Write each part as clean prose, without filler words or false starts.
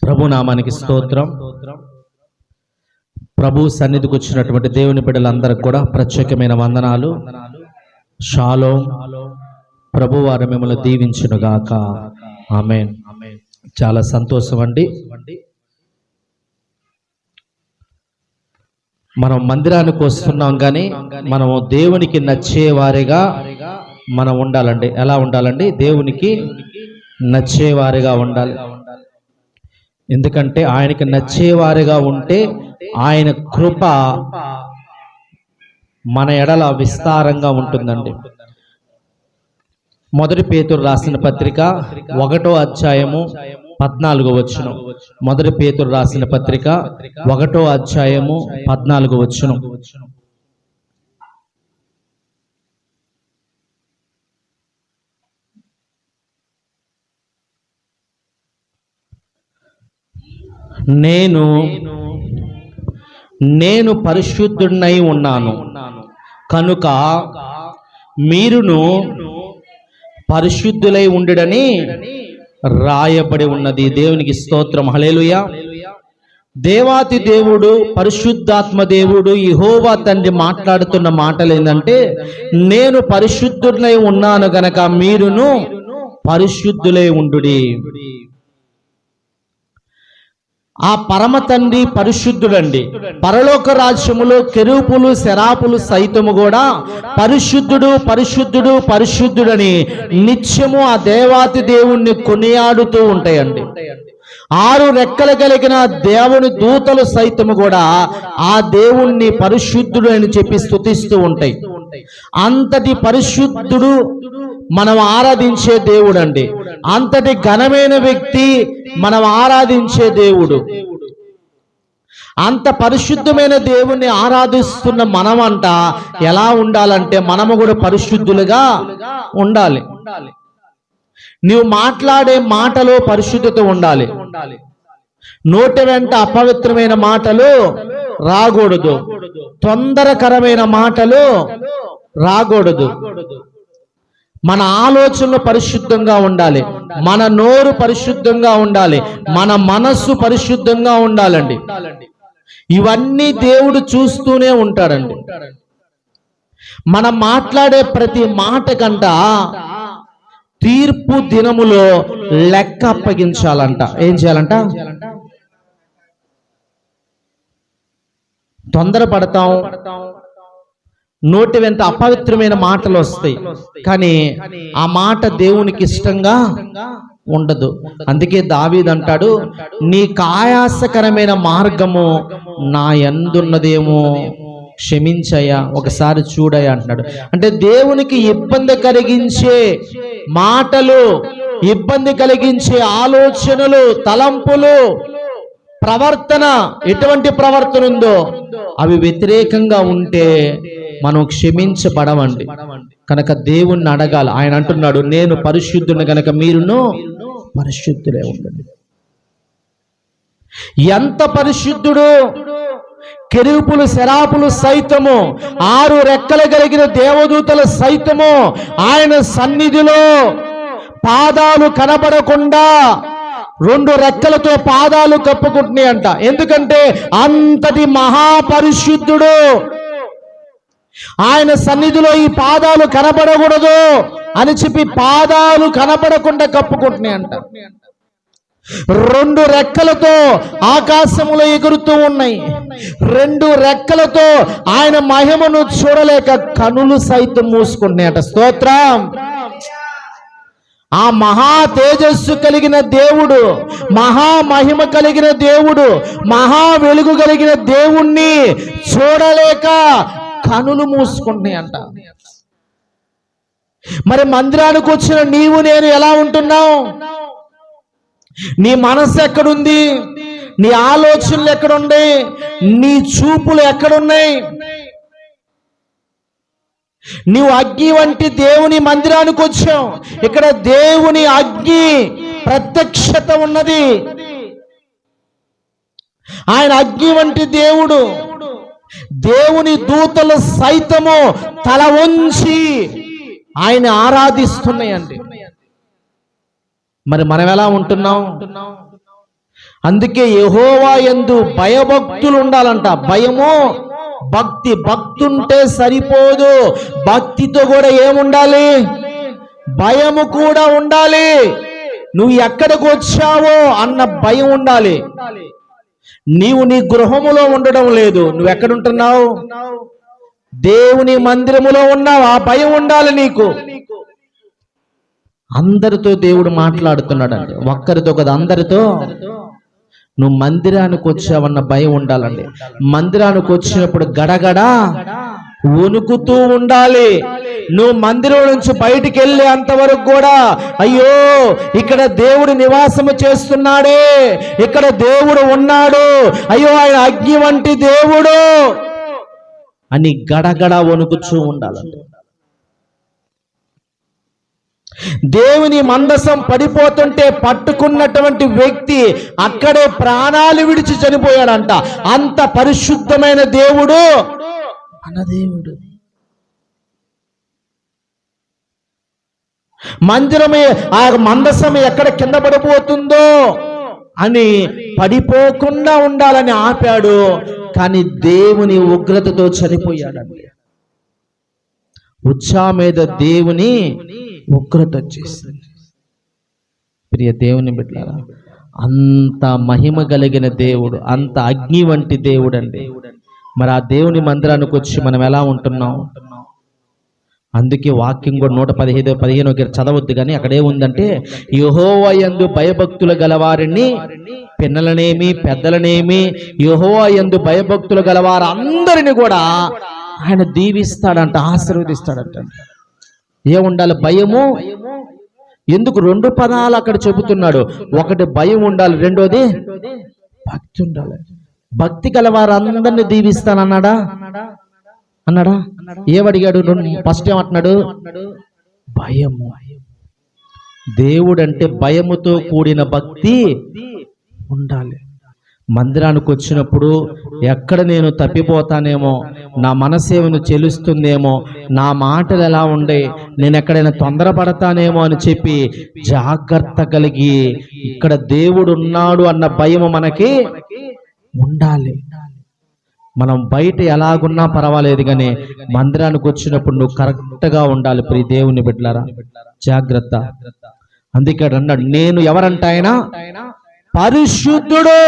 ప్రభు నామానికి స్తోత్రం. ప్రభు సన్నిధికి వచ్చినటువంటి దేవుని బిడ్డలందరికీ కూడా ప్రత్యేకమైన వందనాలు. షాలోమ్. ప్రభు వారు మిమ్మల్ని దీవించునుగాక. ఆమేన్. చాలా సంతోషం అండి. మనం మందిరానికి వస్తున్నాం, కానీ మనము దేవునికి నచ్చేవారిగా మనం ఉండాలండి. ఎలా ఉండాలండి? దేవునికి నచ్చేవారిగా ఉండాలి. ఎందుకంటే ఆయనకి నచ్చేవారిగా ఉంటే ఆయన కృప మన ఎడల విస్తారంగా ఉంటుందండి. మొదటి పేతురు రాసిన పత్రిక 1వ అధ్యాయము 14వ వచనం. మొదటి పేతురు రాసిన పత్రిక 1వ అధ్యాయము 14వ వచనం. నేను పరిశుద్ధుడనై ఉన్నాను కనుక మీరును పరిశుద్ధులై ఉండుడని రాయబడి ఉన్నది. దేవునికి స్తోత్రం. హల్లెలూయా. దేవాతి దేవుడు, పరిశుద్ధాత్మ దేవుడు, యెహోవా తండ్రి మాట్లాడుతున్న మాటలు ఏంటంటే, నేను పరిశుద్ధుడనై ఉన్నాను గనక మీరును పరిశుద్ధులై ఉండుడి. ఆ పరమ తండ్రి పరిశుద్ధుడండి. పరలోక రాజ్యములో కెరూబులు సెరాపులు సైతము కూడా పరిశుద్ధుడు పరిశుద్ధుడు పరిశుద్ధుడని నిత్యము ఆ దేవాతి దేవుణ్ణి కొనియాడుతూ ఉంటాయండి. 6 రెక్కలు కలిగిన దేవుని దూతలు సైతము కూడా ఆ దేవుణ్ణి పరిశుద్ధుడు అని చెప్పి స్తుతిస్తూ ఉంటాయి. అంతటి పరిశుద్ధుడు మనం ఆరాధించే దేవుడు అండి. అంతటి ఘనమైన వ్యక్తి మనం ఆరాధించే దేవుడు. అంత పరిశుద్ధమైన దేవుణ్ణి ఆరాధిస్తున్న మనమంట ఎలా ఉండాలంటే, మనము కూడా పరిశుద్ధులుగా ఉండాలి. నీవు మాట్లాడే మాటలో పరిశుద్ధత ఉండాలి. నోటి వెంట అపవిత్రమైన మాటలు రాకూడదు. తొందరకరమైన మాటలు రాకూడదు. మన ఆలోచనలు పరిశుద్ధంగా ఉండాలి. మన నోరు పరిశుద్ధంగా ఉండాలి. మన మనస్సు పరిశుద్ధంగా ఉండాలండి. ఇవన్నీ దేవుడు చూస్తూనే ఉంటాడండి. మనం మాట్లాడే ప్రతి మాట కంట తీర్పు దినములో లెక్క అప్పగించాలంట. ఏం చేయాలంట? తొందరపడతాం, నోటి వెంట అపవిత్రమైన మాటలు వస్తాయి, కానీ ఆ మాట దేవునికి ఇష్టంగా ఉండదు. అందుకే దావీదు అంటాడు, నీ కాయాసకరమైన మార్గము నా యందున్నదేమో క్షమించయ్యా, ఒకసారి చూడయ్యా అంటున్నాడు. అంటే దేవునికి ఇబ్బంది కలిగించే మాటలు, ఇబ్బంది కలిగించే ఆలోచనలు, తలంపులు, ప్రవర్తన, ఎటువంటి ప్రవర్తన ఉందో అవి వ్యతిరేకంగా ఉంటే మనం క్షమించబడమండి. కనుక దేవుణ్ణి అడగాలి. ఆయన అంటున్నాడు, నేను పరిశుద్ధుని కనుక మీరును పరిశుద్ధులే ఉండండి. ఎంత పరిశుద్ధుడు! కెరూబులు సెరాపులు సైతము, 6 రెక్కలు కలిగిన దేవదూతలు సైతము ఆయన సన్నిధిలో పాదాలు కనబడకుండా 2 రెక్కలతో పాదాలు కప్పుకుంటున్నాయంట. ఎందుకంటే అంతటి మహాపరిశుద్ధుడు. ఆయన సన్నిధిలో ఈ పాదాలు కనబడకూడదు అని చెప్పి పాదాలు కనబడకుండా కప్పుకుంటున్నాయంట. 2 రెక్కలతో ఆకాశములో ఎగురుతూ ఉన్నాయి. 2 రెక్కలతో ఆయన మహిమను చూడలేక కనులు సైతం మూసుకుంటున్నాయట. స్తోత్రం. ఆ మహా తేజస్సు కలిగిన దేవుడు, మహా మహిమ కలిగిన దేవుడు, మహా వెలుగు కలిగిన దేవుణ్ణి చూడలేక కనులు మూసుకుంటున్నాయంట. మరి మందిరానికి వచ్చిన నీవు నేను ఎలా ఉంటున్నావు? నీ మనస్సు ఎక్కడుంది? నీ ఆలోచనలు ఎక్కడున్నాయి? నీ చూపులు ఎక్కడున్నాయి? నీవు అగ్ని వంటి దేవుని మందిరానికి వచ్చావు. ఇక్కడ దేవుని అగ్ని ప్రత్యక్షత ఉన్నది. ఆయన అగ్ని వంటి దేవుడు. దేవుని దూతలు సైతము తల వంచి ఆయన ఆరాధిస్తున్నాయండి. మరి మనం ఎలా ఉంటున్నాం? అందుకే యెహోవా యందు భయభక్తులు ఉండాలంట. భయము భక్తి. భక్తి ఉంటే సరిపోదు, భక్తితో కూడా ఏముండాలి? భయము కూడా ఉండాలి. నువ్వు ఎక్కడికి వచ్చావో అన్న భయం ఉండాలి. నీవు నీ గృహములో ఉండడం లేదు, నువ్వు ఎక్కడుంటున్నావు? దేవుని మందిరములో ఉన్నావు. ఆ భయం ఉండాలి నీకు. అందరితో దేవుడు మాట్లాడుతున్నాడండి, ఒక్కరితో కదా, అందరితో. నువ్వు మందిరానికి వచ్చావన్న భయం ఉండాలండి. మందిరానికి వచ్చినప్పుడు గడగడ వణుకుతూ ఉండాలి. నువ్వు మందిరం నుంచి బయటికి వెళ్ళే అంతవరకు కూడా అయ్యో ఇక్కడ దేవుడు నివాసము చేస్తున్నాడే, ఇక్కడ దేవుడు ఉన్నాడు, అయ్యో ఆయన అగ్ని వంటి దేవుడు అని గడగడ వణుకుతూ ఉండాలండి. దేవుని మందసం పడిపోతుంటే పట్టుకున్నటువంటి వ్యక్తి అక్కడే ప్రాణాలు విడిచి చనిపోయాడంట. అంత పరిశుద్ధమైన దేవుడు మన దేవుడు. మందిరమే ఆ మందసం ఎక్కడ కింద పడిపోతుందో అని పడిపోకుండా ఉండాలని ఆపాడు, కానీ దేవుని ఉగ్రతతో చనిపోయాడండి. ఉచ్చా మీద దేవుని ఉగ్రత వచ్చేసింది. ప్రియ దేవుని బిడ్డలారా, అంత మహిమ కలిగిన దేవుడు, అంత అగ్ని వంటి దేవుడు అండి. మరి ఆ దేవుని మందిరానికి వచ్చి మనం ఎలా ఉంటున్నాం? అందుకే వాక్యం కూడా 115 చదవద్దు, కానీ అక్కడే ఉందంటే యెహోవా యందు భయభక్తులు గలవారిని, పిన్నలనేమి పెద్దలనేమి, యెహోవా యందు భయభక్తులు గలవారు అందరిని కూడా ఆయన దీవిస్తాడంట, ఆశీర్వదిస్తాడంట. ఏముండాలి? భయము. ఎందుకు 2 పదాలు అక్కడ చెబుతున్నాడు? ఒకటి భయం ఉండాలి, రెండోది భక్తి ఉండాలి. భక్తి గలవారు అందరిని దీవిస్తానన్నాడా? అన్నాడా? ఏమడిగాడు? ఫస్ట్ ఏమంటున్నాడు? భయము. దేవుడు అంటే భయముతో కూడిన భక్తి ఉండాలి. మందిరానికి వచ్చినప్పుడు ఎక్కడ నేను తప్పిపోతానేమో, నా మనసేమను చెలుస్తుందేమో, నా మాటలు ఎలా ఉండే, నేను ఎక్కడైనా తొందరపడతానేమో అని చెప్పి జాగ్రత్త కలిగి ఇక్కడ దేవుడు ఉన్నాడు అన్న భయము మనకి ఉండాలి. మనం బయట ఎలాగున్నా పర్వాలేదు, కానీ మందిరానికి వచ్చినప్పుడు నువ్వు కరెక్ట్గా ఉండాలి. ప్రియ దేవుని బిడ్డలారా, జాగ్రత్త. అందుకే అన్నాడు, నేను ఎవరంట? ఆయన పరిశుద్ధుడు.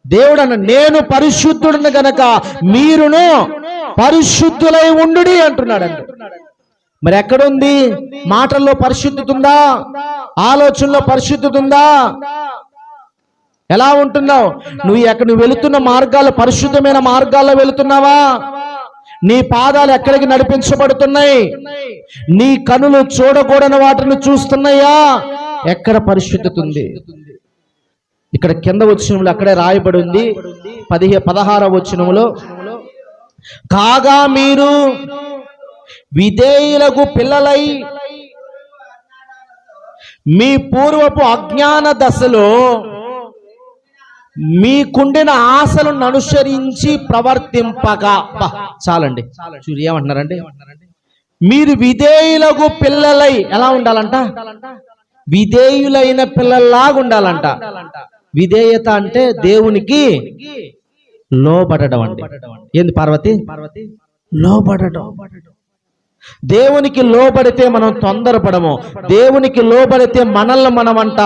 దేవుడు అన్న, నేను పరిశుద్ధుడిని గనక మీరును పరిశుద్ధులై ఉండుడి అంటున్నాడండి. మరి ఎక్కడుంది? మాటల్లో పరిశుద్ధత ఉందా? ఆలోచనలో పరిశుద్ధత ఉందా? ఎలా ఉంటున్నావు? నువ్వు వెళుతున్న మార్గాలు పరిశుద్ధమైన మార్గాల్లో వెళుతున్నావా? నీ పాదాలు ఎక్కడికి నడిపించబడుతున్నాయి? నీ కనులు చూడకూడని వాటిని చూస్తున్నాయా? ఎక్కడ పరిశుద్ధత ఉంది? ఇక్కడ కింద వచనంలో అక్కడే రాయబడి ఉంది, 16వ వచనంలో, కాగా మీరు విధేయులకు పిల్లలై మీ పూర్వపు అజ్ఞాన దశలో మీకుండిన ఆశలను అనుసరించి ప్రవర్తింపగా. చాలండి, చూడు ఏమంటున్నారండి? మీరు విధేయులకు పిల్లలై ఎలా ఉండాలంట? విధేయులైన పిల్లల్లాగా ఉండాలంట. విధేయత అంటే దేవునికి లోబడడం అండి. ఏంది పార్వతి? లోబడడం. దేవునికి లోబడితే మనం తొందరపడము. దేవునికి లోబడితే మనల్ని మనమంట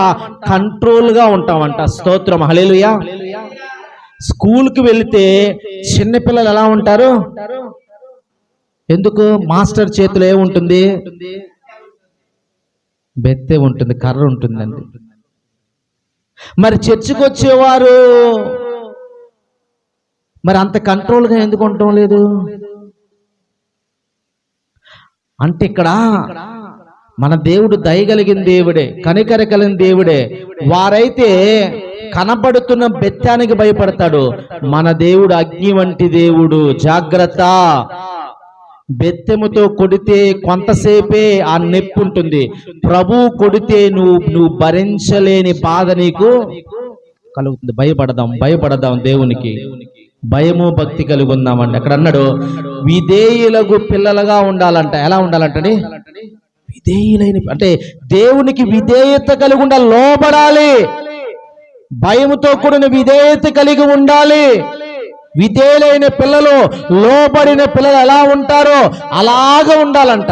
కంట్రోల్గా ఉంటామంట. స్తోత్రం, హల్లెలూయా. స్కూల్కి వెళితే చిన్నపిల్లలు ఎలా ఉంటారు? ఎందుకు? మాస్టర్ చేతిలో ఏముంటుంది? బెత్తే ఉంటుంది, కర్ర ఉంటుందండి. మరి చర్చికి వచ్చేవారు మరి అంత కంట్రోల్గా ఎందుకు ఉండటం లేదు? అంటే ఇక్కడ మన దేవుడు దయగలిగిన దేవుడే, కనికర కలిగిన దేవుడే. వారైతే కనబడుతున్న బెత్తానికి భయపడతాడు. మన దేవుడు అగ్ని వంటి దేవుడు. జాగ్రత్త. బెత్తెముతో కొడితే కొంతసేపే ఆ నొప్పి ఉంటుంది. ప్రభు కొడితే నువ్వు భరించలేని బాధ నీకు కలుగుతుంది. భయపడదాం దేవునికి. భయము భక్తి కలిగి ఉందామండి. అక్కడ అన్నాడు విధేయులకు పిల్లలుగా ఉండాలంట. ఎలా ఉండాలంటే విధేయులైన, అంటే దేవునికి విధేయత కలిగి ఉండాలి, లోబడాలి. భయముతో కూడిన విధేయత కలిగి ఉండాలి. విధేయులైన పిల్లలు, లోబడిన పిల్లలు ఎలా ఉంటారో అలాగా ఉండాలంట.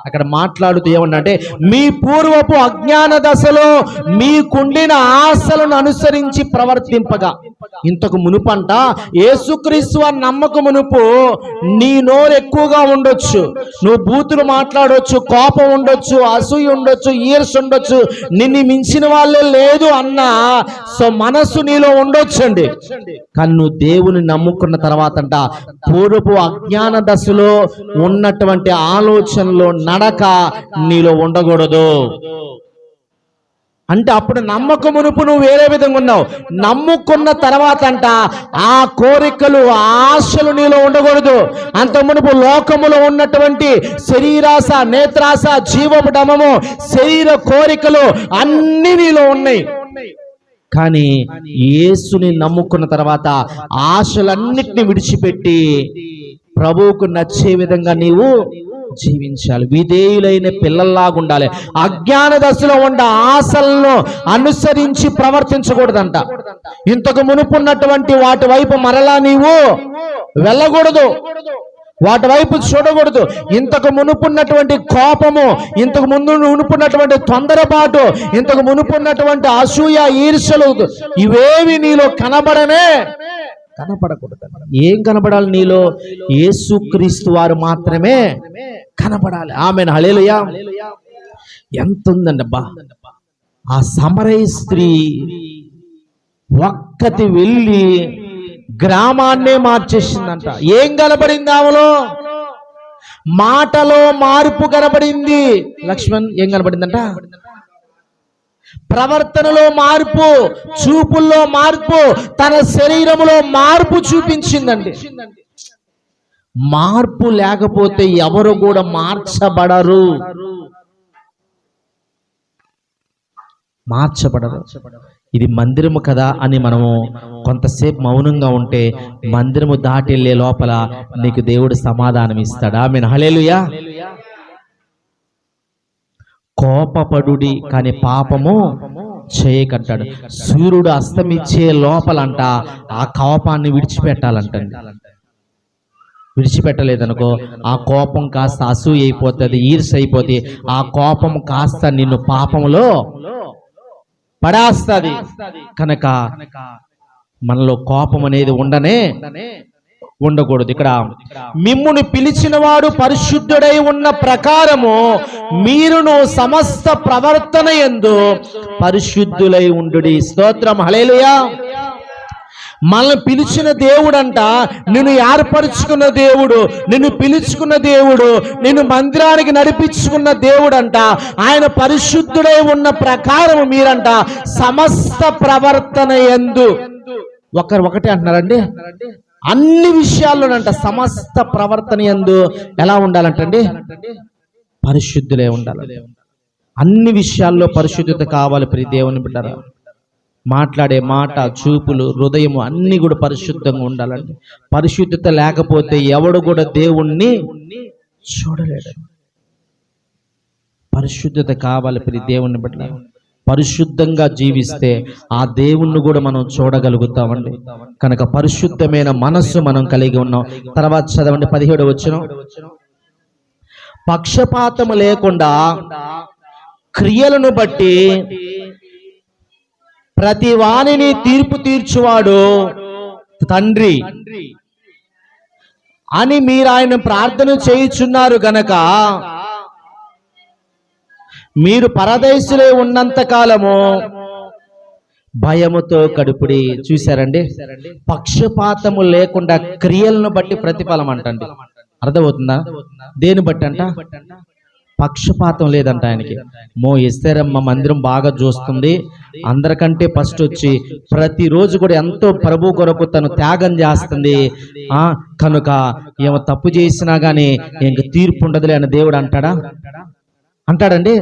అక్కడ మాట్లాడుతూ ఏమన్నంటే, మీ పూర్వపు అజ్ఞాన దశలో మీకుండిన ఆశలను అనుసరించి ప్రవర్తింపగా. ఇంతకు మునుపంట యేసుక్రీస్తు అని నమ్మక మునుపు నీ నోరు ఎక్కువగా ఉండొచ్చు, నువ్వు బూతులు మాట్లాడొచ్చు, కోపం ఉండొచ్చు, అసూయ ఉండొచ్చు, ఈర్ష ఉండొచ్చు, నిన్ను మించిన వాళ్ళే లేదు అన్న మనసు నీలో ఉండొచ్చండి. కానీ నువ్వు దేవుని నమ్ముకున్న తర్వాత అంట పూర్వపు అజ్ఞాన దశలో ఉన్నటువంటి ఆలోచనలో నడక నీలో ఉండకూడదు. అంటే అప్పుడు నమ్మకం మునుపు నువ్వు వేరే విధంగా ఉన్నావు, నమ్ముకున్న తర్వాత అంట ఆ కోరికలు, ఆశలు నీలో ఉండకూడదు. అంత మునుపు లోకములో ఉన్నటువంటి శరీరాశ, నేత్రాశ, జీవపు డమము, శరీర కోరికలు అన్ని నీలో ఉన్నాయి. కానీ యేసుని నమ్ముకున్న తర్వాత ఆశలన్నిటిని విడిచిపెట్టి ప్రభువుకు నచ్చే విధంగా నీవు జీవించాలి. విధేయులైన పిల్లల్లాగా ఉండాలి. అజ్ఞాన దశలో ఉన్న ఆశలను అనుసరించి ప్రవర్తించకూడదంట. ఇంతకు మునుపున్నటువంటి వాటి వైపు మరలా నీవు వెళ్ళకూడదు, వాటి వైపు చూడకూడదు. ఇంతకు మునుపున్నటువంటి కోపము, ఇంతకు ముందు మునుపున్నటువంటి తొందరపాటు, ఇంతకు మునుపున్నటువంటి అసూయ, ఈర్ష్యలు ఇవేవి నీలో కనపడకూడదు. ఏం కనపడాలి నీలో? యేసుక్రీస్తు వారు మాత్రమే కనపడాలి. ఆమేన్, హల్లెలూయా. ఎంత ఉందండి అబ్బా! ఆ సమరయ స్త్రీ ఒక్కటి వెళ్ళి గ్రామాన్నే మార్చేసిందంట. ఏం కనబడింది ఆమెలో? మాటలో మార్పు కనబడింది. లక్ష్మణ్, ఏం కనబడిందంట? ప్రవర్తనలో మార్పు, చూపుల్లో మార్పు, తన శరీరంలో మార్పు చూపించిందండి. మార్పు లేకపోతే ఎవరు కూడా మార్చబడరు. ఇది మందిరము కదా అని మనము కొంతసేపు మౌనంగా ఉంటే మందిరము దాటి వెళ్ళే లోపల నీకు దేవుడు సమాధానం ఇస్తాడు. ఆమేన్, హల్లెలూయా. కోపపడుడి కానీ పాపము చేయకంటాడు. సూర్యుడు అస్తమించే లోపలంట ఆ కోపాన్ని విడిచిపెట్టాలంటండి. విడిచిపెట్టలేదనుకో ఆ కోపం కాస్త అసూయ అయిపోతుంది, ఈర్ష్య అయిపోతే ఆ కోపం కాస్త నిన్ను పాపంలో పడేస్తుంది. కనుక మనలో కోపం అనేది ఉండకూడదు. ఇక్కడ మిమ్మును పిలిచిన వాడు పరిశుద్ధుడై ఉన్న ప్రకారము మీరును సమస్త ప్రవర్తన యందు పరిశుద్ధులై ఉండుడి. స్తోత్రం, హల్లెలూయా. మనల్ని పిలిచిన దేవుడంట, నిన్ను ఏర్పరుచుకున్న దేవుడు, నిన్ను పిలుచుకున్న దేవుడు, నిన్ను మందిరానికి నడిపించుకున్న దేవుడంట. ఆయన పరిశుద్ధుడై ఉన్న ప్రకారం మీరంట సమస్త ప్రవర్తన యందు. ఒకటే అంటున్నారండి, అన్ని విషయాల్లోనంట సమస్త ప్రవర్తన యందు ఎలా ఉండాలంటండి? పరిశుద్ధులే ఉండాలి. అన్ని విషయాల్లో పరిశుద్ధత కావాలి. ప్రియ దేవుని బిడ్డలారా, మాట్లాడే మాట, చూపులు, హృదయము అన్ని కూడా పరిశుద్ధంగా ఉండాలండి. పరిశుద్ధత లేకపోతే ఎవడు కూడా దేవుణ్ణి చూడలేడు. పరిశుద్ధత కావాలి ప్రియ దేవుని బిడ్డలారా. పరిశుద్ధంగా జీవిస్తే ఆ దేవుణ్ణి కూడా మనం చూడగలుగుతామండి. కనుక పరిశుద్ధమైన మనస్సు మనం కలిగి ఉన్నాం. తర్వాత చదవండి 17వ వచనం. పక్షపాతము లేకుండా క్రియలను బట్టి ప్రతి వానిని తీర్పు తీర్చువాడు తండ్రి అని మీరు ఆయన ప్రార్థన చేయుచున్నారు గనక మీరు పరదేశులే ఉన్నంత కాలము భయముతో కడుపుడి. చూశారండి, పక్షపాతము లేకుండా క్రియలను బట్టి ప్రతిఫలం అంటండి. అర్థమవుతుందా? దేని బట్టి అంట? పక్షపాతం లేదంట ఆయనకి. ఎస్తేరమ్మ మందిరం బాగా చూస్తుంది, అందరికంటే ఫస్ట్ వచ్చి ప్రతిరోజు కూడా ఎంతో ప్రభు కొరకు తను త్యాగం చేస్తుంది. కనుక ఏమో తప్పు చేసినా గానీ ఇంక తీర్పు ఉండదులే అని దేవుడు అంటాడండి.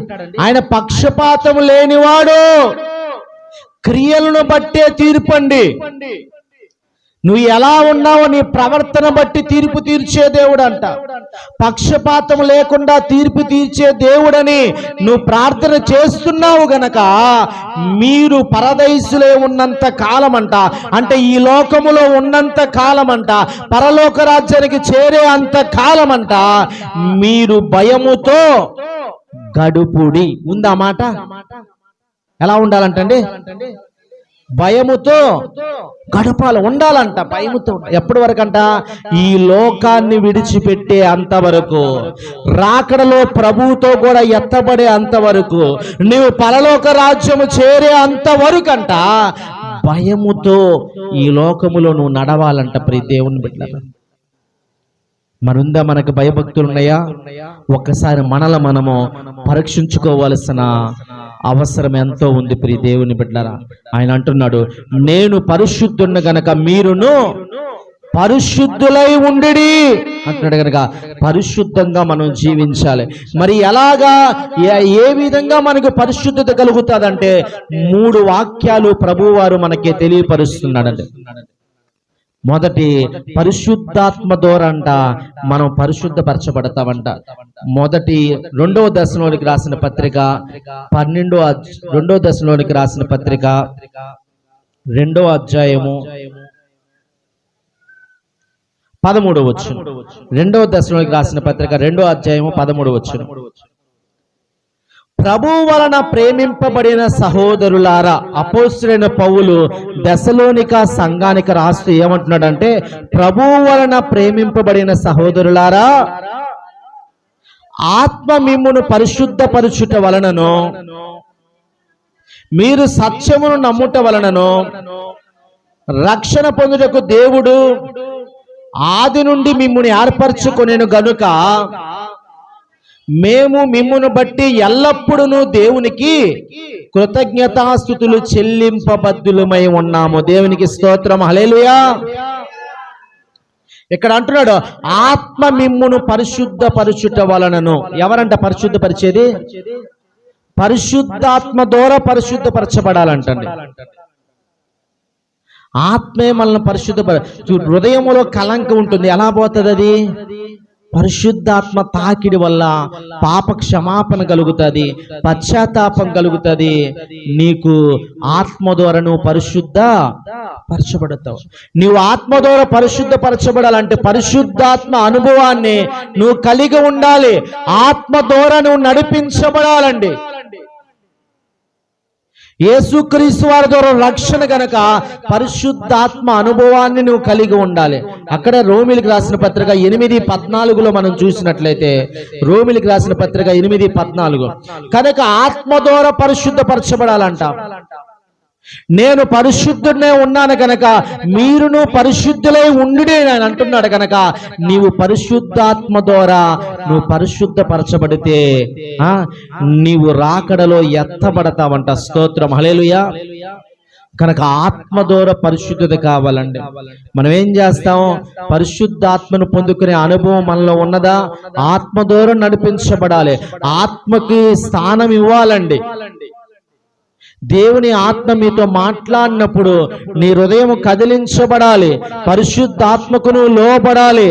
ఆయన పక్షపాతం లేనివాడు, క్రియలను బట్టే తీర్పండి. నువ్వు ఎలా ఉన్నావో నీ ప్రవర్తన బట్టి తీర్పు తీర్చే దేవుడు అంట. పక్షపాతం లేకుండా తీర్పు తీర్చే దేవుడని నువ్వు ప్రార్థన చేస్తున్నావు గనక మీరు పరదైసులే ఉన్నంత కాలం అంట, అంటే ఈ లోకములో ఉన్నంత కాలం అంట, పరలోక రాజ్యానికి చేరే అంత కాలం అంట, మీరు భయముతో గడుపుడి. ఉందా మాట? ఎలా ఉండాలంటండి? భయముతో గడపాలి, ఉండాలంట. భయముతో ఎప్పటి వరకు అంట? ఈ లోకాన్ని విడిచిపెట్టే అంతవరకు, రాకడలో ప్రభువుతో కూడా ఎత్తబడే అంతవరకు, నీవు పరలోక రాజ్యము చేరే అంతవరకు అంట భయముతో ఈ లోకములో నువ్వు నడవాలంట. ప్రియ దేవుని బిడ్డలారా, మరుందా మనకు భయభక్తులు ఉన్నాయా? ఒక్కసారి మనము పరీక్షించుకోవాల్సిన అవసరం ఎంతో ఉంది ప్రియ దేవుని బిడ్డలారా. ఆయన అంటున్నాడు, నేను పరిశుద్ధుడిని గనక మీరును పరిశుద్ధులై ఉండిడి అంటున్నాడు. గనక పరిశుద్ధంగా మనం జీవించాలి. మరి ఎలాగా, ఏ విధంగా మనకు పరిశుద్ధత కలుగుతుందంటే 3 వాక్యాలు ప్రభువారు మనకి తెలియపరుస్తున్నాడండి. మొదటి, పరిశుద్ధాత్మ ద్వారా అంట మనం పరిశుద్ధపరచబడతామంట. మొదటి 2వ దశలోనికి రాసిన పత్రిక 2వ దశలోనికి రాసిన పత్రిక 2వ అధ్యాయము 13వ వచనం. 2వ దశలోనికి రాసిన పత్రిక 2వ అధ్యాయము 13వ వచనం. ప్రభువు వలన ప్రేమింపబడిన సహోదరులారా, అపోస్తలుడైన పౌలు దెసలోనిక సంఘానికి రాస్తూ ఏమంటున్నాడంటే, ప్రభువు వలన ప్రేమింపబడిన సహోదరులారా, ఆత్మ మిమ్మును పరిశుద్ధపరచుట వలనను మీరు సత్యమును నమ్ముట వలనను రక్షణ పొందుటకు దేవుడు ఆది నుండి మిమ్ముని ఏర్పరచుకొనెను గనుక మేము మిమ్మును బట్టి ఎల్లప్పుడూ దేవునికి కృతజ్ఞతాస్తుతులు చెల్లింపబద్ధులమై ఉన్నాము. దేవునికి స్తోత్రం, హల్లెలూయా. ఇక్కడ అంటున్నాడు, ఆత్మ మిమ్మును పరిశుద్ధపరచుట వలనను. ఎవరంట పరిశుద్ధపరిచేది? పరిశుద్ధాత్మ ద్వారా పరిశుద్ధపరచబడాలంటండి. ఆత్మే మనల్ని హృదయంలో కలంక ఉంటుంది. ఎలా పోతుంది అది? పరిశుద్ధాత్మ తాకిడి వల్ల పాప క్షమాపణ కలుగుతుంది, పశ్చాత్తాపం కలుగుతుంది. నీకు ఆత్మ ద్వారా నువ్వు పరిశుద్ధ పరచబడతావు. నీవు ఆత్మ ద్వారా పరిశుద్ధపరచబడాలంటే పరిశుద్ధాత్మ అనుభవాన్ని నువ్వు కలిగి ఉండాలి. ఆత్మ ద్వారా నువ్వు నడిపించబడాలండి. యేసుక్రీస్తు వారి ద్వారా రక్షణ గనక పరిశుద్ధాత్మ అనుభవాన్ని నువ్వు కలిగి ఉండాలి. అక్కడ రోమిలికి రాసిన పత్రిక 8:14 మనం చూసినట్లయితే, రోమిలికి రాసిన పత్రిక 8:14 కనుక ఆత్మ ద్వారా పరిశుద్ధపరచబడాలంట. నేను పరిశుద్ధునే ఉన్నాను కనుక మీరును పరిశుద్ధులై ఉండుడే అని అంటున్నాడు. కనుక నీవు పరిశుద్ధాత్మ ద్వారా నువ్వు పరిశుద్ధపరచబడితే నీవు రాకడలో ఎత్తబడతావంట. స్తోత్రం, హల్లెలూయా. కనుక ఆత్మ ద్వారా పరిశుద్ధత కావాలండి. మనం ఏం చేస్తాం? పరిశుద్ధాత్మను పొందుకునే అనుభవం మనలో ఉన్నదా? ఆత్మ ద్వారా నడిపించబడాలి. ఆత్మకి స్థానం ఇవ్వాలండి. దేవుని ఆత్మ మీతో మాట్లాడినప్పుడు నీ హృదయం కదిలించబడాలి. పరిశుద్ధాత్మకు నువ్వు లోబడాలి,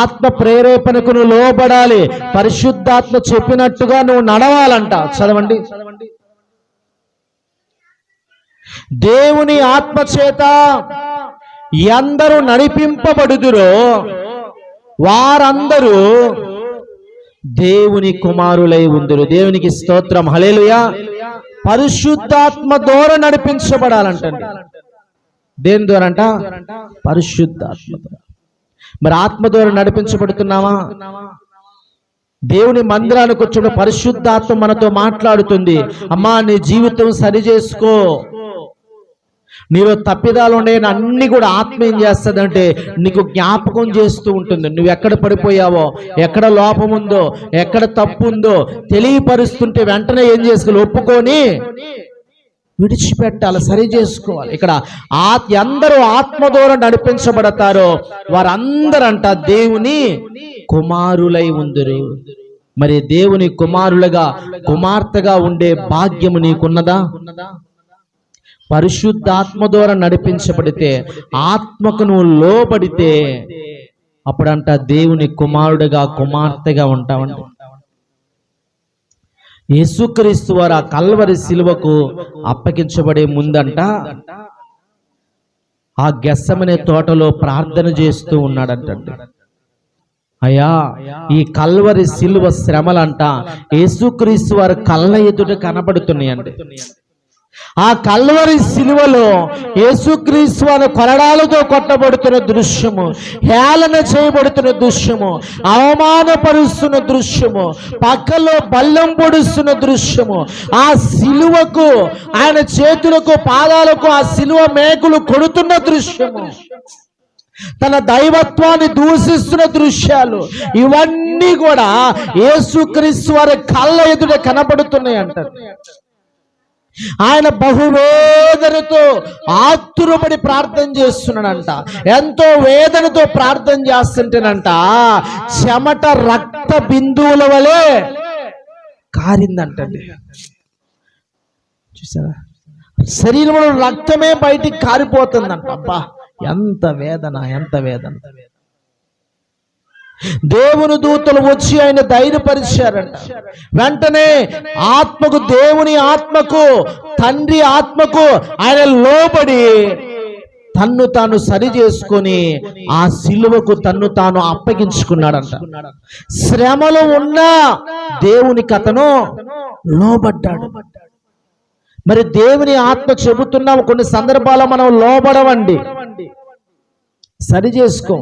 ఆత్మ ప్రేరేపణకు నువ్వు లోబడాలి. పరిశుద్ధాత్మ చెప్పినట్టుగా నువ్వు నడవాలంట. చదవండి. దేవుని ఆత్మ చేత ఎందరూ నడిపింపబడుదురో వారందరూ దేవుని కుమారులై ఉందురు. దేవునికి స్తోత్రం, హల్లెలూయా. పరిశుద్ధాత్మ ద్వారా నడిపించబడాలంటండి. దేని ద్వారా అంట? పరిశుద్ధాత్మ ద్వారా. మరి ఆత్మ ద్వారా నడిపించబడుతున్నావా? దేవుని మందిరానికి వచ్చినప్పుడు పరిశుద్ధాత్మ మనతో మాట్లాడుతుంది. అమ్మా, నీ జీవితం సరి చేసుకో, నీలో తప్పిదాలు ఉండే అన్ని కూడా ఆత్మ ఏం చేస్తుందంటే నీకు జ్ఞాపకం చేస్తూ ఉంటుంది. నువ్వు ఎక్కడ పడిపోయావో, ఎక్కడ లోపం ఉందో, ఎక్కడ తప్పు ఉందో తెలియపరుస్తుంటే వెంటనే ఏం చేసుకోవాలి? ఒప్పుకొని విడిచిపెట్టాలి, సరి చేసుకోవాలి. ఇక్కడ అందరూ ఆత్మ ద్వారా నడిపించబడతారో వారందరంట దేవుని కుమారులై ఉందురు. మరి దేవుని కుమారులుగా, కుమార్తెగా ఉండే భాగ్యము నీకున్నదా? పరిశుద్ధాత్మ ద్వారా నడిపించబడితే, ఆత్మకు నువ్వు లోబడితే అప్పుడంట దేవుని కుమారుడిగా కుమార్తెగా ఉంటామండి. యేసుక్రీస్తు వారు ఆ కల్వరి శిలువకు అప్పగించబడే ముందంట ఆ గెత్సెమనే తోటలో ప్రార్థన చేస్తూ ఉన్నాడంటండి. అయ్యా, ఈ కల్వరి శిలువ శ్రమలంట యేసుక్రీస్తు వారి కళ్ళ ఎదుట కనబడుతున్నాయండి. ఆ కల్వరి శిలువలో యేసుక్రీస్తు వారు కొరడాలతో కొట్టబడుతున్న దృశ్యము, హేళన చేయబడుతున్న దృశ్యము, అవమానపరుస్తున్న దృశ్యము, పక్కలో బల్లెం పొడుస్తున్న దృశ్యము, ఆ శిలువకు ఆయన చేతులకు పాదాలకు ఆ శిలువ మేకులు కొడుతున్న దృశ్యము, తన దైవత్వాన్ని దూషిస్తున్న దృశ్యాలు, ఇవన్నీ కూడా యేసుక్రీస్తు వారి కళ్ళ ఎదుట కనబడుతున్నాయి అంటారు. ఆయన బహువేదనతో ఆతురపడి ప్రార్థన చేస్తున్నాడంట. ఎంతో వేదనతో ప్రార్థన చేస్తుంటేనంట చెమట రక్త బిందువుల వలె కారిందంటండి. చూసారా, శరీరంలో రక్తమే బయటికి కారిపోతుందంట. అబ్బా, ఎంత వేదన, ఎంత వేదన. దేవుని దూతలు వచ్చి ఆయన ధైర్యపరిచారంట. వెంటనే ఆత్మకు, దేవుని ఆత్మకు, తండ్రి ఆత్మకు ఆయన లోబడి తన్ను తాను సరి చేసుకొని ఆ శిలువకు తన్ను తాను అప్పగించుకున్నాడంట. శ్రమలో ఉన్న దేవునికి అతను లోబడ్డాడు. మరి దేవుని ఆత్మ చెబుతున్నాము, కొన్ని సందర్భాల్లో మనం లోబడవండి, సరి చేసుకో.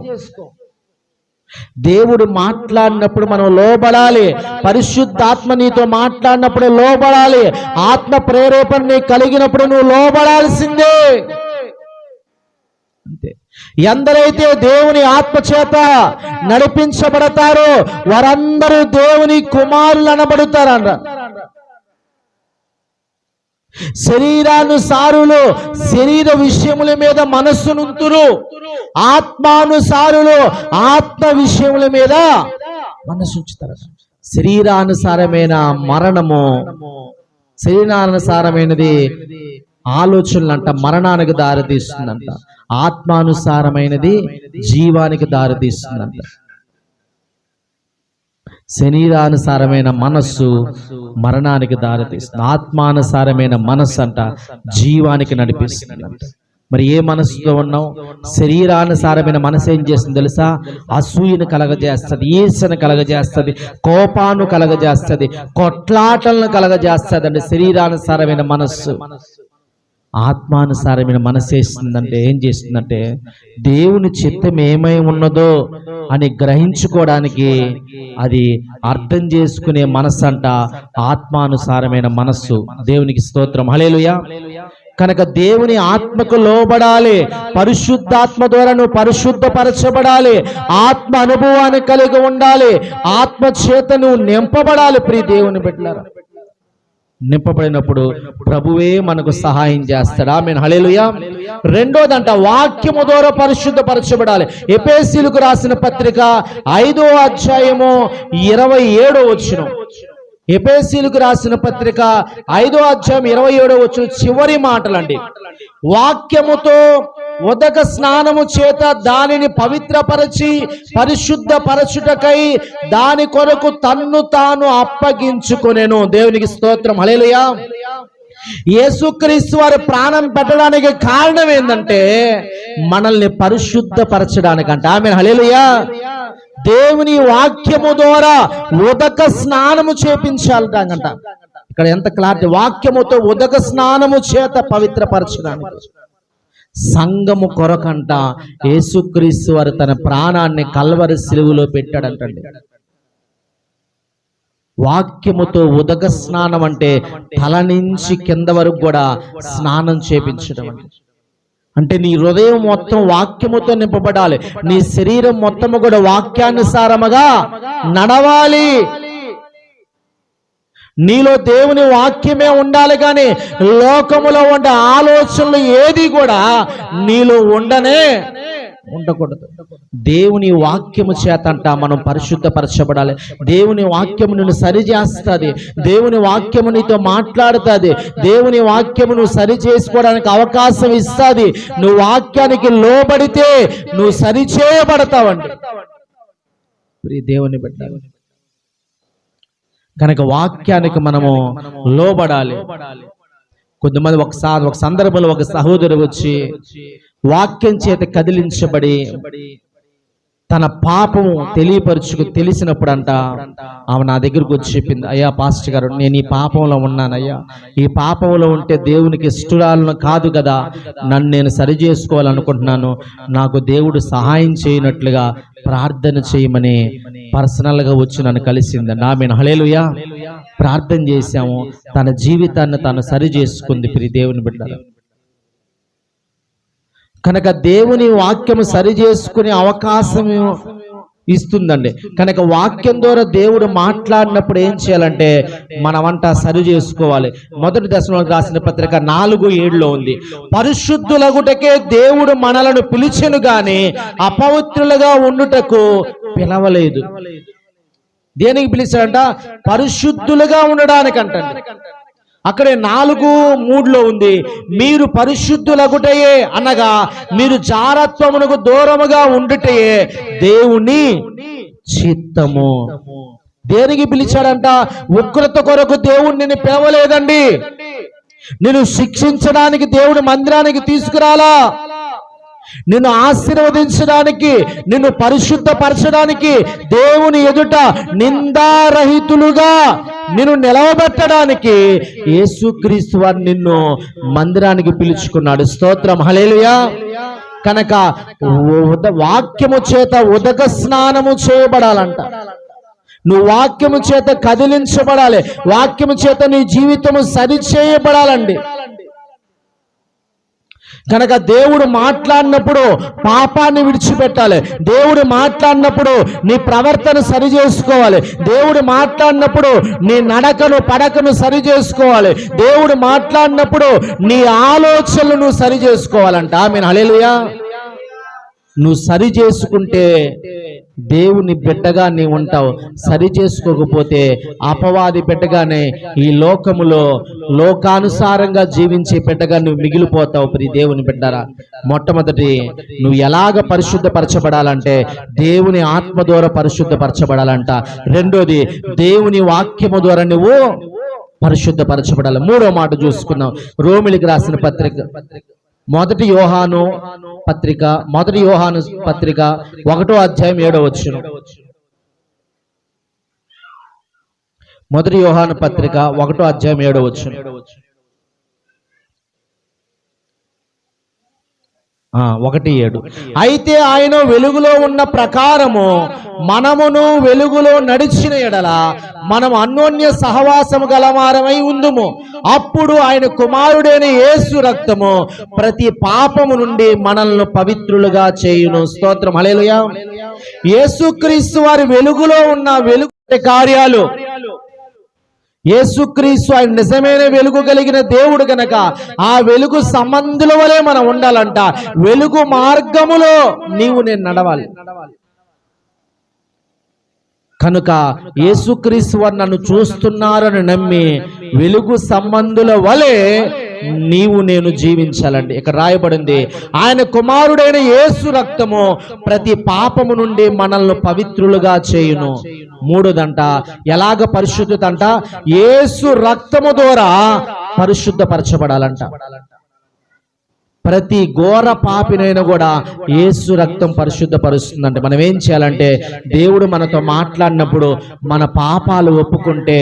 దేవుడు మాట్లాడినప్పుడు మనం లోబడాలి. పరిశుద్ధాత్మ నీతో మాట్లాడినప్పుడు లోబడాలి. ఆత్మ ప్రేరేపణ నీకు కలిగినప్పుడు నువ్వు లోబడాల్సిందే. అంతే. ఎందరైతే దేవుని ఆత్మ చేత నడిపించబడతారో వారందరూ దేవుని కుమారులు అనబడతారన్న. శరీరానుసారులు శరీర విషయముల మీద మనస్సునుంతురు, ఆత్మానుసారులు ఆత్మ విషయముల మీద మనస్సు ఉంచుతారు. శరీరానుసారమైన మరణము, శరీరానుసారమైనది ఆలోచనలంట మరణానికి దారితీస్తుందంట. ఆత్మానుసారమైనది జీవానికి దారితీస్తుందంట. శరీరానుసారమైన మనస్సు మరణానికి దారితీస్తుంది, ఆత్మానుసారమైన మనస్సు అంట జీవానికి నడిపిస్తుందంట. మరి ఏ మనస్సుతో ఉన్నావు? శరీరానుసారమైన మనసు ఏం చేస్తుంది తెలుసా? అసూయను కలగజేస్తుంది, ఈర్ష్యను కలగజేస్తుంది, కోపాన్ని కలగజేస్తుంది, కొట్లాటలను కలగజేస్తుంది అండి శరీరానుసారమైన మనస్సు. ఆత్మానుసారమైన మనసు వేస్తుందంటే ఏం చేస్తుందంటే దేవుని చిత్తం ఏమై ఉన్నదో అని గ్రహించుకోవడానికి అది అర్థం చేసుకునే మనస్సు అంట ఆత్మానుసారమైన మనస్సు. దేవునికి స్తోత్రం, హల్లెలూయా. కనుక దేవుని ఆత్మకు లోబడాలి. పరిశుద్ధాత్మ ద్వారా నువ్వు పరిశుద్ధపరచబడాలి. ఆత్మ అనుభవాన్ని కలిగి ఉండాలి. ఆత్మ చేత నువ్వు నింపబడాలి. ప్రియ దేవుని బిడ్డలారా, నింపబడినప్పుడు ప్రభువే మనకు సహాయం చేస్తాడు. ఆమేన్, హల్లెలూయా. రెండోదంట వాక్యము ద్వారా పరిశుద్ధపరచబడాలి. ఎఫెసీయులకు రాసిన పత్రిక 5వ అధ్యాయము 27వ వచనం. ఎఫెసీయులకు రాసిన పత్రిక 5వ అధ్యాయం 27వ వచనం చివరి మాటలండి. వాక్యముతో ఉదక స్నానము చేత దానిని పవిత్రపరచి పరిశుద్ధపరచుటకై దాని కొరకు తన్ను తాను అప్పగించుకొనెను. దేవునికి స్తోత్రం, హల్లెలూయా. యేసుక్రీస్తు వారి ప్రాణం పెట్టడానికి కారణం ఏంటంటే మనల్ని పరిశుద్ధపరచడానికంట. ఆమేన్, హల్లెలూయా. దేవుని వాక్యము ద్వారా ఉదక స్నానము చేపించాలంట. ఇక్కడ ఎంత క్లారిటీ! వాక్యముతో ఉదక స్నానము చేత పవిత్రపరచడానికి. సంఘము కొరకంట యేసుక్రీస్తు వారు తన ప్రాణాన్ని కల్వరి శిలువలో పెట్టాడంటండి. వాక్యముతో ఉదక స్నానం అంటే తల నుంచి కింద వరకు కూడా స్నానం చేపించడం అంటే నీ హృదయం మొత్తం వాక్యముతో నింపబడాలి. నీ శరీరం మొత్తము కూడా వాక్యానుసారముగా నడవాలి. నీలో దేవుని వాక్యమే ఉండాలి, కానీ లోకములో ఉండే ఆలోచనలు ఏది కూడా నీలో ఉండనే ఉండకూడదు. దేవుని వాక్యము చేత అంట మనం పరిశుద్ధపరచబడాలి. దేవుని వాక్యము నిన్ను సరిచేస్తుంది. దేవుని వాక్యము నీతో మాట్లాడుతుంది. దేవుని వాక్యము నువ్వు సరి చేసుకోవడానికి అవకాశం ఇస్తుంది. నువ్వు వాక్యానికి లోబడితే నువ్వు సరిచేయబడతావండి. దేవుని బిడ్డ కనుక వాక్యానికి మనము లోబడాలి. కొంతమంది ఒక సందర్భంలో ఒక సహోదరు వచ్చి వాక్యం చేత కదిలించబడి తన పాపము తెలిసినప్పుడు అంట ఆమె నా దగ్గరకు వచ్చి చెప్పింది, అయ్యా పాస్టర్ గారు, నేను ఈ పాపంలో ఉన్నానయ్యా, ఈ పాపంలో ఉంటే దేవునికి ఇష్టరాలను కాదు కదా, నన్ను నేను సరి చేసుకోవాలనుకుంటున్నాను, నాకు దేవుడు సహాయం చేయనట్లుగా ప్రార్థన చేయమని పర్సనల్గా వచ్చి నన్ను కలిసింది. ఆమెను హల్లెలూయా ప్రార్థన చేశాము. తన జీవితాన్ని తను సరి చేసుకుంది. ప్రియ దేవుని బిడ్డలారా, కనుక దేవుని వాక్యము సరి చేసుకునే అవకాశం ఇస్తుందండి. కనుక వాక్యం ద్వారా దేవుడు మాట్లాడినప్పుడు ఏం చేయాలంటే మనమంతా సరి చేసుకోవాలి. మొదటి దశలోనికి రాసిన పత్రిక 4:7 ఉంది, పరిశుద్ధులగుటకే దేవుడు మనలను పిలిచెను గాని అపవిత్రులుగా ఉండుటకు పిలవలేదు. దేనికి పిలిచాడంట? పరిశుద్ధులుగా ఉండడానికంటండి. అక్కడే 4:3 ఉంది, మీరు పరిశుద్ధులగుటయే అనగా మీరు జారత్వమునకు దూరముగా ఉండుటయే దేవుని చిత్తము. దేనికి పిలిచాడంట? ఉగ్రత కొరకు దేవుడు నిన్ను పిలవలేదండి. నిన్ను శిక్షించడానికి దేవుడు మందిరానికి తీసుకురాలా, నిన్ను ఆశీర్వదించడానికి, నిన్ను పరిశుద్ధపరచడానికి, దేవుని ఎదుట నిందారహితులుగా నిన్ను నిలవబెట్టడానికి యేసుక్రీస్తు వారు నిన్ను మందిరానికి పిలుచుకున్నాడు. స్తోత్రం, హల్లెలూయా. కనుక వాక్యము చేత ఉదక స్నానము చేయబడాలంట. నువ్వు వాక్యము చేత కదిలించబడాలి. వాక్యము చేత నీ జీవితము సరిచేయబడాలండి. కనుక దేవుడు మాట్లాడినప్పుడు పాపాన్ని విడిచిపెట్టాలి. దేవుడు మాట్లాడినప్పుడు నీ ప్రవర్తన సరి చేసుకోవాలి. దేవుడు మాట్లాడినప్పుడు నీ నడకను పడకను సరి చేసుకోవాలి. దేవుడు మాట్లాడినప్పుడు నీ ఆలోచనలు నువ్వు సరి చేసుకోవాలంట. ఆమేన్, హల్లెలూయా. నువ్వు సరి చేసుకుంటే దేవుని బిడ్డగా నీ ఉంటావు. సరి చేసుకోకపోతే అపవాది బిడ్డగానే ఈ లోకములో లోకానుసారంగా జీవించే బిడ్డగా నువ్వు మిగిలిపోతావు. ప్రియ దేవుని బిడ్డరా, మొట్టమొదటి నువ్వు ఎలాగ పరిశుద్ధపరచబడాలంటే దేవుని ఆత్మ ద్వారా పరిశుద్ధపరచబడాలంట. రెండోది దేవుని వాక్యము ద్వారా నువ్వు పరిశుద్ధపరచబడాలి. మూడో మాట చూసుకున్నావు, రోమిలికి రాసిన పత్రిక మొదటి యోహాను పత్రిక 1వ అధ్యాయం 7వ వచనం. మొదటి యోహాను పత్రిక 1వ అధ్యాయం 7వ వచనం. 1:7. అయితే ఆయన వెలుగులో ఉన్న ప్రకారము మనమును వెలుగులో నడిచిన ఎడల మనం అన్యోన్య సహవాసము గలవారమై ఉందుము. అప్పుడు ఆయన కుమారుడైన యేసు రక్తము ప్రతి పాపము నుండి మనల్ని పవిత్రులుగా చేయును. స్తోత్రం, హల్లెలూయా. యేసుక్రీస్తు వారి వెలుగులో ఉన్న వెలుగు కార్యాలు, యేసుక్రీస్తు ఆయన నిజమైన వెలుగు కలిగిన దేవుడు గనక ఆ వెలుగు సంబంధుల వలె మనం ఉండాలంట. వెలుగు మార్గములో నేను నడవాలి. కనుక యేసుక్రీస్తు వారు నన్ను చూస్తున్నారని నమ్మి వెలుగు సంబంధుల వలె నేను జీవించాలండి. ఇక్కడ రాయబడింది, ఆయన కుమారుడైన యేసు రక్తము ప్రతి పాపము నుండి మనల్ని పవిత్రులుగా చేయును. మూడోదంట, ఎలాగ పరిశుద్ధత అంట? యేసు రక్తము ద్వారా పరిశుద్ధపరచబడాలంట. ప్రతి ఘోర పాపినైనా కూడా యేసు రక్తం పరిశుద్ధపరుస్తుందంటే మనం ఏం చేయాలంటే దేవుడు మనతో మాట్లాడినప్పుడు మన పాపాలు ఒప్పుకుంటే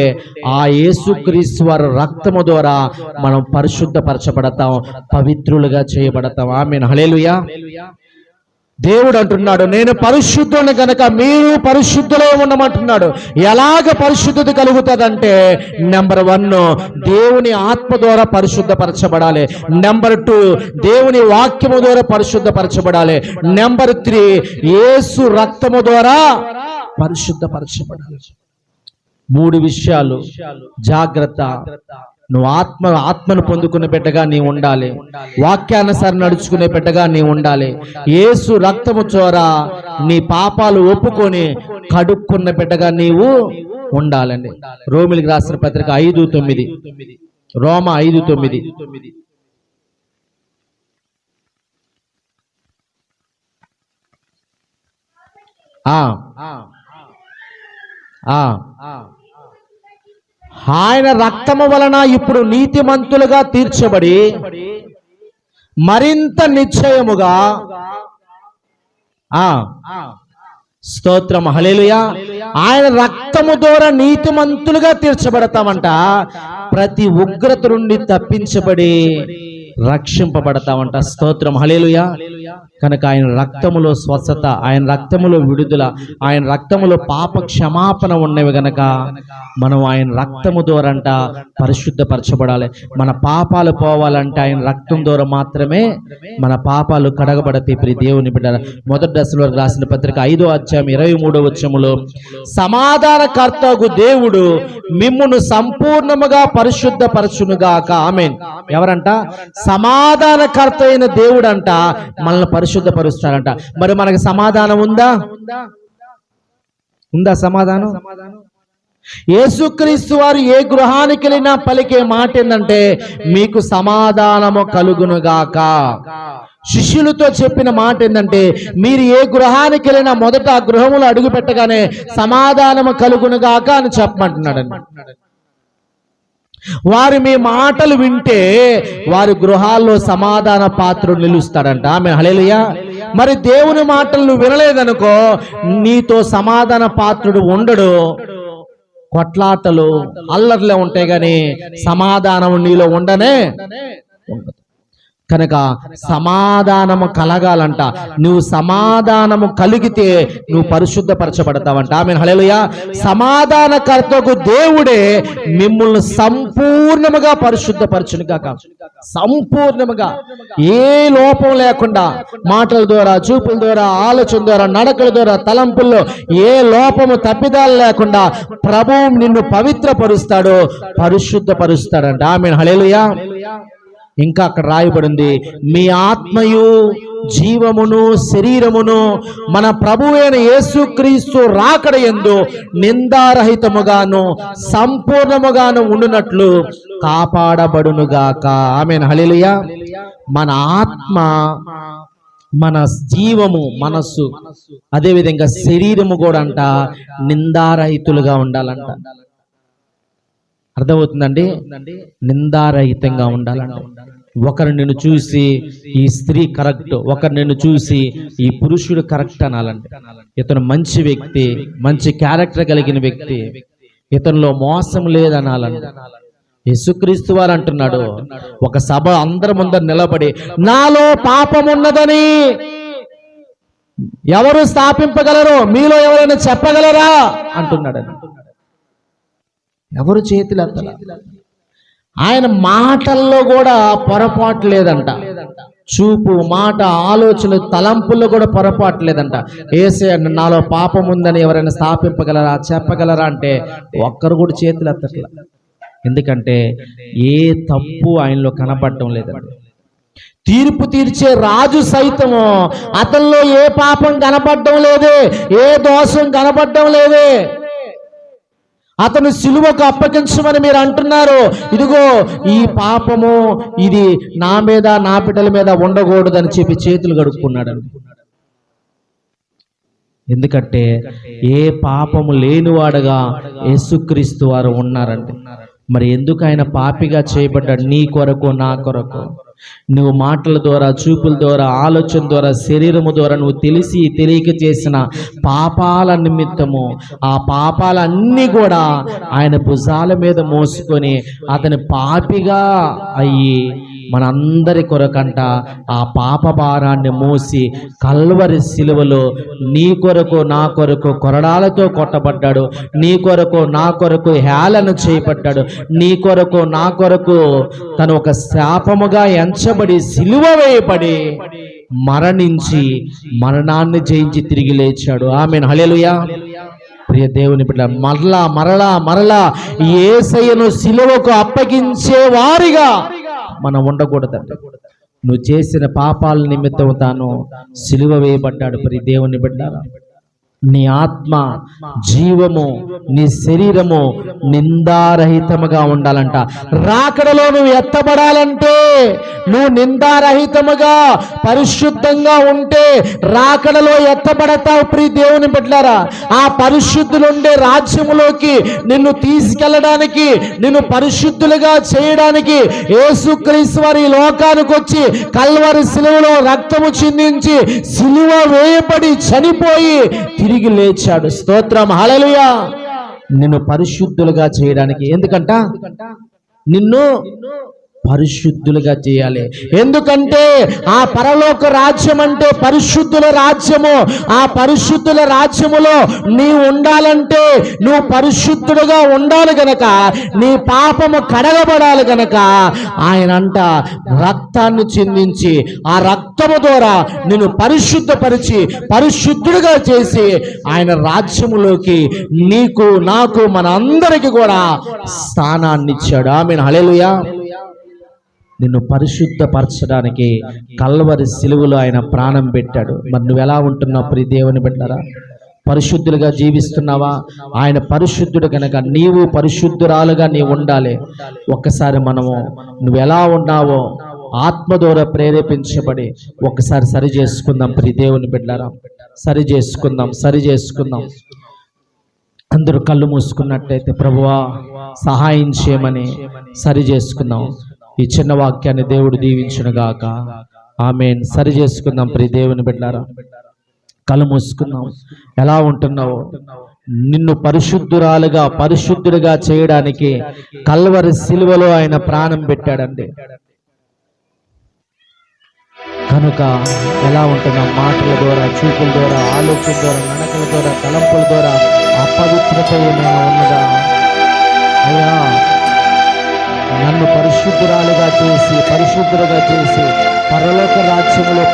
ఆ యేసుక్రీస్తు వారి రక్తము ద్వారా మనం పరిశుద్ధపరచబడతాం, పవిత్రులుగా చేయబడతాం. ఆమేన్, హల్లెలూయా. దేవుడు అంటున్నాడు, నేను పరిశుద్ధుని కనుక మీరు పరిశుద్ధులే ఉండమంటున్నాడు. ఎలాగ పరిశుద్ధత కలుగుతుందంటే, నెంబర్ 1 దేవుని ఆత్మ ద్వారా పరిశుద్ధపరచబడాలి. నెంబర్ 2 దేవుని వాక్యము ద్వారా పరిశుద్ధపరచబడాలి. నెంబర్ 3 యేసు రక్తము ద్వారా పరిశుద్ధపరచబడాలి. 3 విషయాలు జాగ్రత్త. నువ్వు ఆత్మను పొందుకునే బిడ్డగా నీ ఉండాలి. వాక్యానుసారం నడుచుకునే బిడ్డగా నీ ఉండాలి. యేసు రక్తము చోర నీ పాపాలు ఒప్పుకొని కడుక్కున్న బిడ్డగా నీవు ఉండాలండి. రోమిలికి రాసిన పత్రిక 5:9, రోమ 5:9. ఆయన రక్తము వలన ఇప్పుడు నీతిమంతులుగా తీర్చబడి మరింత నిశ్చయముగా స్తోత్రం హల్లెలూయా. ఆయన రక్తము ద్వారా నీతిమంతులుగా తీర్చబడతామంట. ప్రతి ఉగ్రత నుండి తప్పించబడి రక్షింపబడతామంట. స్తోత్రం హల్లెలూయా. కనుక ఆయన రక్తములో స్వస్థత, ఆయన రక్తములో విడుదల, ఆయన రక్తములో పాప క్షమాపణ ఉన్నవి గనక మనం ఆయన రక్తము ద్వారంట పరిశుద్ధపరచబడాలి. మన పాపాలు పోవాలంటే ఆయన రక్తం ద్వారా మాత్రమే మన పాపాలు కడగబడతాయి. ప్రియ దేవుని బిడ్డ, మొదటి దశలో రాసిన పత్రిక 5:23 సమాధానకర్తగు దేవుడు మిమ్మును సంపూర్ణముగా పరిశుద్ధపరచునుగాక. ఆమేన్. ఎవరంట? సమాధానకర్త అయిన దేవుడు అంట మనల్ని పరిశుద్ధపరుస్తారంట. మరి మనకు సమాధానం ఉందా? సమాధానం? యేసుక్రీస్తు వారు ఏ గృహానికి వెళ్ళినా పలికే మాట ఏంటంటే మీకు సమాధానము కలుగునుగాక. శిష్యులతో చెప్పిన మాట ఏంటంటే మీరు ఏ గృహానికి వెళ్ళినా మొదట ఆ గృహములో అడుగు పెట్టగానే సమాధానము కలుగునుగాక అని చెప్పమంటున్నాడండి. వారు మీ మాటలు వింటే వారి గృహాల్లో సమాధాన పాత్రుడు నిలుస్తాడంట. ఆమె హల్లెలూయా. మరి దేవుని మాటలు నువ్వు వినలేదనుకో నీతో సమాధాన పాత్రుడు ఉండడు. కొట్లాటలు అల్లర్లే ఉంటాయి కానీ సమాధానం నీలో ఉండనే ఉండదు. కనుక సమాధానము కలగాలంట. నువ్వు సమాధానము కలిగితే నువ్వు పరిశుద్ధపరచబడతావంట. ఆమేన్ హల్లెలూయా. సమాధానకర్తకు దేవుడే మిమ్మల్ని సంపూర్ణముగా పరిశుద్ధపరచునుగాక. సంపూర్ణముగా ఏ లోపం లేకుండా, మాటల ద్వారా, చూపుల ద్వారా, ఆలోచన ద్వారా, నడకల ద్వారా, తలంపుల్లో ఏ లోపము తప్పిదాలు లేకుండా ప్రభువు నిన్ను పవిత్రపరుస్తాడు, పరిశుద్ధపరుస్తాడంట. ఆమేన్ హల్లెలూయా. ఇంకా అక్కడ రాయబడింది, మీ ఆత్మయు జీవమును శరీరమును మన ప్రభువైన యేసుక్రీస్తు రాకడ యందు నిందారహితముగాను సంపూర్ణముగాను ఉండునట్లు కాపాడబడునుగాక. ఆమేన్ హల్లెలూయా. మన ఆత్మ, మన జీవము, మనస్సు, అదేవిధంగా శరీరము కూడా అంట నిందారహితులుగా ఉండాలంట. అర్థమవుతుందండి? నిందారహితంగా ఉండాలంట. ఒకరు నిన్ను చూసి ఈ స్త్రీ కరెక్ట్, ఒకరు నిన్ను చూసి ఈ పురుషుడు కరెక్ట్ అనాలంటే ఇతను మంచి వ్యక్తి, మంచి క్యారెక్టర్ కలిగిన వ్యక్తి, ఇతనిలో మోసం లేదనాలంట. యేసుక్రీస్తు వారు అంటున్నాడు, ఒక సభ అందరి ముందర నిలబడి నాలో పాపం ఉన్నదని ఎవరు స్థాపింపగలరు? మీలో ఎవరైనా చెప్పగలరా అంటున్నాడు. ఎవరు చేతులు ఎత్తల. ఆయన మాటల్లో కూడా పొరపాటు లేదంట. చూపు, మాట, ఆలోచన, తలంపుల్లో కూడా పొరపాటు లేదంట. యేసయ్య నాలో పాపం ఉందని ఎవరైనా స్థాపింపగలరా, చెప్పగలరా అంటే ఒక్కరు కూడా చేతులు ఎత్తట్ల. ఎందుకంటే ఏ తప్పు ఆయనలో కనపడటం లేదండి. తీర్పు తీర్చే రాజు సైతము అతనిలో ఏ పాపం కనపడటం లేదే, ఏ దోషం కనపడటం లేదే. అతను సిలువకు అప్పగించమని మీరు అంటున్నారు. ఇదిగో ఈ పాపము ఇది నా మీద, నా బిడ్డల మీద ఉండకూడదని చెప్పి చేతులు కడుక్కున్నాడు. ఎందుకంటే ఏ పాపము లేనివాడుగా యేసుక్రీస్తు వారు ఉన్నారంటే మరి ఎందుకు ఆయన పాపిగా చేయబడ్డాడు? నీ కొరకు, నా కొరకు. నువ్వు మాటల ద్వారా, చూపుల ద్వారా, ఆలోచన ద్వారా, శరీరము ద్వారా నువ్వు తెలిసి తెలియక చేసిన పాపాల నిమిత్తము ఆ పాపాలన్నీ కూడా ఆయన భుజాల మీద మోసుకొని అతని పాపిగా అయ్యి మనందరి కొరకంట ఆ పాప భారాన్ని మోసి కల్వరి సిలువలో నీ కొరకు, నా కొరకు కొరడాలతో కొట్టబడ్డాడు. నీ కొరకు, నా కొరకు హేళన చేయబడ్డాడు. నీ కొరకు, నా కొరకు తను ఒక శాపముగా ఎంచబడి సిలువ వేయబడి మరణించి మరణాన్ని జయించి తిరిగి లేచాడు. ఆమేన్ హల్లెలూయా. ప్రియ దేవుని బిడ్డ, మరలా యేసయ్యను సిలువకు అప్పగించే వారిగా మనం ఉండకూడదండి. నువ్వు చేసిన పాపాల నిమిత్తం తాను సిలువ వేయబడ్డాడు. ప్రియ దేవుని బిడ్డ, నీ ఆత్మ, జీవము, నీ శరీరము నిందారహితముగా ఉండాలంట. రాకడలో నువ్వు ఎత్తబడాలంటే నువ్వు నిందారహితముగా పరిశుద్ధంగా ఉంటే రాకడలో ఎత్తబడతావు. ప్రియ దేవుని బిడ్డలారా, ఆ పరిశుద్ధులుండే రాజ్యములోకి నిన్ను తీసుకెళ్ళడానికి, నిన్ను పరిశుద్ధులుగా చేయడానికి యేసుక్రీస్తు వారి లోకానికి వచ్చి కల్వరి సిలువలో రక్తము చిందించి సిలువ వేయబడి చనిపోయి తిరిగి లేచాడు. స్తోత్రం, హల్లెలూయా. నిన్ను పరిశుద్ధులుగా చేయడానికి. ఎందుకంట నిన్ను పరిశుద్ధులుగా చేయాలి. ఎందుకంటే ఆ పరలోక రాజ్యం అంటే పరిశుద్ధుల రాజ్యము. ఆ పరిశుద్ధుల రాజ్యములో నీవు ఉండాలంటే నువ్వు పరిశుద్ధుడుగా ఉండాలి గనక, నీ పాపము కడగబడాలి గనక ఆయన అంట రక్తాన్ని చిందించి ఆ రక్తము ద్వారా నిన్ను పరిశుద్ధపరిచి పరిశుద్ధుడుగా చేసి ఆయన రాజ్యములోకి నీకు, నాకు, మన అందరికి కూడా స్థానాన్ని ఇచ్చాడు. ఆమేన్, హల్లెలూయా. నిన్ను పరిశుద్ధపరచడానికి కల్వరి సిలువలో ఆయన ప్రాణం పెట్టాడు. మరి నువ్వు ఎలా ఉంటున్నావు ప్రియ దేవుని బిడ్డలారా? పరిశుద్ధులుగా జీవిస్తున్నావా? ఆయన పరిశుద్ధుడు కనుక నీవు పరిశుద్ధురాలుగా నీవు ఉండాలి. ఒక్కసారి మనము నువ్వు ఎలా ఉన్నావో ఆత్మ ద్వారా ప్రేరేపించబడి ఒక్కసారి సరి చేసుకుందాం ప్రియ దేవుని బిడ్డలారా. సరి చేసుకుందాం. అందరూ కళ్ళు మూసుకున్నట్టయితే ప్రభువా సహాయం చేయమని సరి చేసుకుందాం. ఈ చిన్న వాక్యాన్ని దేవుడు దీవించును గాక. ఆమేన్. సరి చేసుకుందాం ప్రియ దేవుని బిడ్డలారా. కళ్ళు మూసుకుందాం. ఎలా ఉంటున్నావు? నిన్ను పరిశుద్ధుడిగా చేయడానికి కల్వరి సిలువలో ఆయన ప్రాణం పెట్టాడండి. కనుక ఎలా ఉంటున్నాం? మాటల ద్వారా, చూపుల ద్వారా, ఆలోచన ద్వారా, నడకల ద్వారా, తలంపుల ద్వారా అపవిత్రత ఏమైనా ఉన్నదా? అయ్యా, నన్ను పరిశుద్ధురాలుగా చేసి పరలోక రాజ్యములో